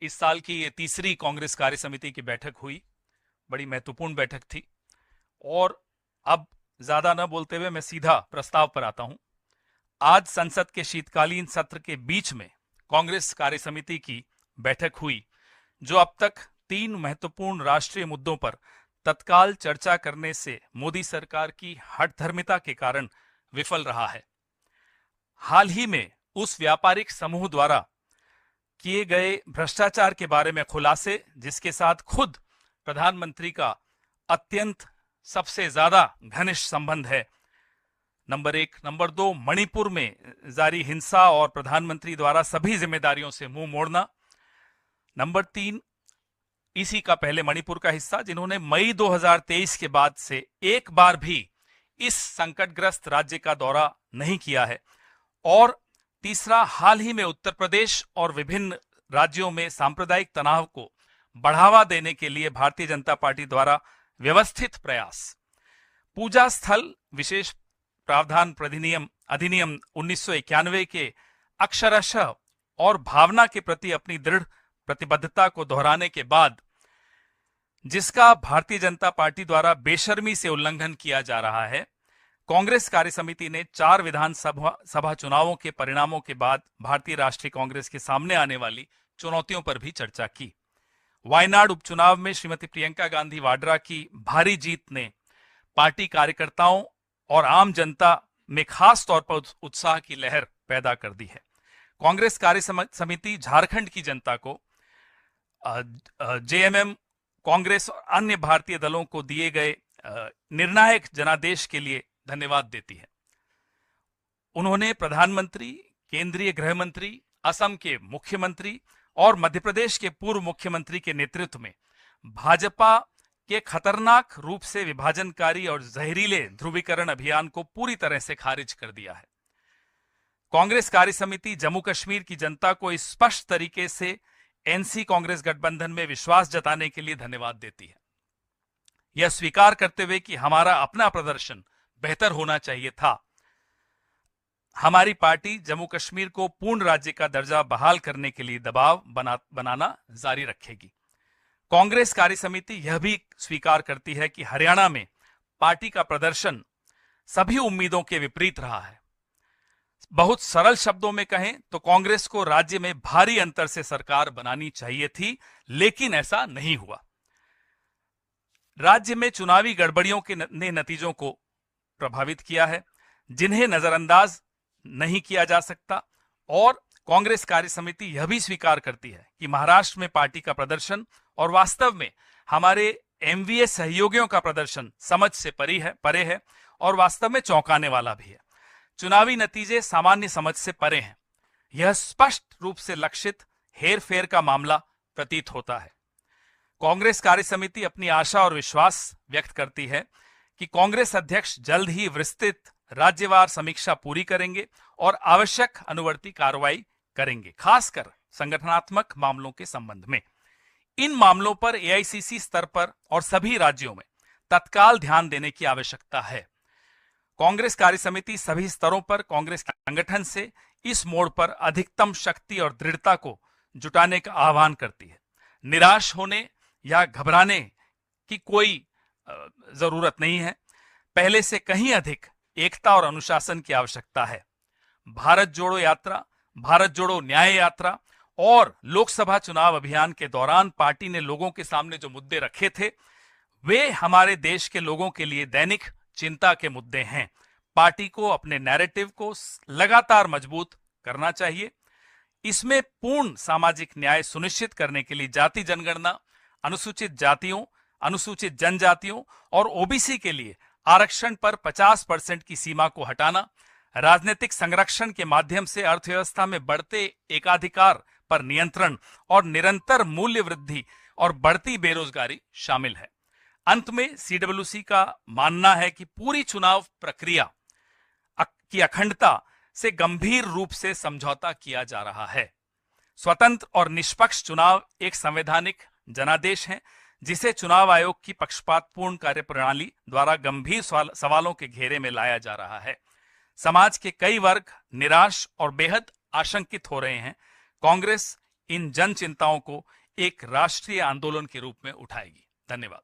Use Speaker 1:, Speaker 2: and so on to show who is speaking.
Speaker 1: इस साल की ये तीसरी कांग्रेस कार्य समिति की बैठक हुई। बड़ी महत्वपूर्ण बैठक थी। और अब ज्यादा न बोलते हुए मैं सीधा प्रस्ताव पर आता हूं। आज संसद के शीतकालीन सत्र के बीच में कांग्रेस कार्य समिति की बैठक हुई, जो अब तक 3 महत्वपूर्ण राष्ट्रीय मुद्दों पर तत्काल चर्चा करने से मोदी सरकार की हठधर्मिता के कारण विफल रहा है। हाल ही में उस व्यापारिक समूह द्वारा किए गए भ्रष्टाचार के बारे में खुलासे, जिसके साथ खुद प्रधानमंत्री का अत्यंत सबसे ज्यादा घनिष्ठ संबंध है, नंबर 1। नंबर 2, मणिपुर में जारी हिंसा और प्रधानमंत्री द्वारा सभी जिम्मेदारियों से मुंह मोड़ना। नंबर 3, इसी का पहले मणिपुर का हिस्सा, जिन्होंने मई 2023 के बाद से एक बार भी इस संकटग्रस्त राज्य का दौरा नहीं किया है। और तीसरा, हाल ही में उत्तर प्रदेश और विभिन्न राज्यों में सांप्रदायिक तनाव को बढ़ावा देने के लिए भारतीय जनता पार्टी द्वारा व्यवस्थित प्रयास। पूजा स्थल विशेष प्रावधान अधिनियम 1991 के अक्षरशः और भावना के प्रति अपनी दृढ़ प्रतिबद्धता को दोहराने के बाद, जिसका भारतीय जनता पार्टी द्वारा बेशर्मी से उल्लंघन किया जा रहा है, कांग्रेस कार्य समिति ने 4 विधानसभा चुनावों के परिणामों के बाद भारतीय राष्ट्रीय कांग्रेस के सामने आने वाली चुनौतियों पर भी चर्चा की। वायनाड उपचुनाव में श्रीमती प्रियंका गांधी वाड्रा की भारी जीत ने पार्टी कार्यकर्ताओं और आम जनता में खास तौर पर उत्साह की लहर पैदा कर दी है। कांग्रेस कार्य समिति झारखंड की जनता को, जेएमएम, कांग्रेस और अन्य भारतीय दलों को दिए गए निर्णायक जनादेश के लिए धन्यवाद देती है। उन्होंने प्रधानमंत्री, केंद्रीय गृह मंत्री, असम के मुख्यमंत्री और मध्य प्रदेश के पूर्व मुख्यमंत्री के नेतृत्व में भाजपा के खतरनाक रूप से विभाजनकारी और जहरीले ध्रुवीकरण अभियान को पूरी तरह से खारिज कर दिया है। कांग्रेस कार्य समिति जम्मू कश्मीर की जनता को स्पष्ट तरीके से एनसी कांग्रेस गठबंधन में विश्वास जताने के लिए धन्यवाद देती है, यह स्वीकार करते हुए कि हमारा अपना प्रदर्शन बेहतर होना चाहिए था। हमारी पार्टी जम्मू कश्मीर को पूर्ण राज्य का दर्जा बहाल करने के लिए दबाव बनाना जारी रखेगी। कांग्रेस कार्य समिति यह भी स्वीकार करती है कि हरियाणा में पार्टी का प्रदर्शन सभी उम्मीदों के विपरीत रहा है। बहुत सरल शब्दों में कहें तो कांग्रेस को राज्य में भारी अंतर से सरकार बनानी चाहिए थी, लेकिन ऐसा नहीं हुआ। राज्य में चुनावी गड़बड़ियों ने नतीजों को प्रभावित किया है, जिन्हें नजरअंदाज नहीं किया जा सकता। और कांग्रेस कार्य समिति यह भी स्वीकार करती है कि महाराष्ट्र में पार्टी का प्रदर्शन और वास्तव में हमारे एमवीए सहयोगियों का प्रदर्शन समझ से परे है और वास्तव में चौंकाने वाला भी है। चुनावी नतीजे सामान्य समझ से परे हैं। यह स्पष्ट रूप से लक्षित हेरफेर का मामला प्रतीत होता है। कांग्रेस कार्य समिति अपनी आशा और विश्वास व्यक्त करती है कि कांग्रेस अध्यक्ष जल्द ही विस्तृत राज्यवार समीक्षा पूरी करेंगे और आवश्यक अनुवर्ती कार्रवाई करेंगे, खासकर संगठनात्मक मामलों के संबंध में। इन मामलों पर एआईसीसी स्तर पर और सभी राज्यों में तत्काल ध्यान देने की आवश्यकता है। कांग्रेस कार्य समिति सभी स्तरों पर कांग्रेस संगठन से इस मोड़ पर अधिकतम शक्ति और दृढ़ता को जुटाने का आह्वान करती है। निराश होने या घबराने की कोई जरूरत नहीं है। पहले से कहीं अधिक एकता और अनुशासन की आवश्यकता है। भारत जोड़ो यात्रा, भारत जोड़ो न्याय यात्रा और लोकसभा चुनाव अभियान के दौरान पार्टी ने लोगों के सामने जो मुद्दे रखे थे, वे हमारे देश के लोगों के लिए दैनिक चिंता के मुद्दे हैं। पार्टी को अपने नैरेटिव को लगातार मजबूत करना चाहिए। इसमें पूर्ण सामाजिक न्याय सुनिश्चित करने के लिए जाति जनगणना, अनुसूचित जातियों, अनुसूचित जनजातियों और ओबीसी के लिए आरक्षण पर 50% की सीमा को हटाना, राजनीतिक संरक्षण के माध्यम से अर्थव्यवस्था में बढ़ते एकाधिकार पर नियंत्रण और निरंतर मूल्य वृद्धि और बढ़ती बेरोजगारी शामिल है। अंत में सीडब्ल्यूसी का मानना है कि पूरी चुनाव प्रक्रिया की अखंडता से गंभीर रूप से समझौता किया जा रहा है। स्वतंत्र और निष्पक्ष चुनाव एक संवैधानिक जनादेश है, जिसे चुनाव आयोग की पक्षपातपूर्ण कार्यप्रणाली द्वारा गंभीर सवालों के घेरे में लाया जा रहा है। समाज के कई वर्ग निराश और बेहद आशंकित हो रहे हैं। कांग्रेस इन जन चिंताओं को एक राष्ट्रीय आंदोलन के रूप में उठाएगी। धन्यवाद।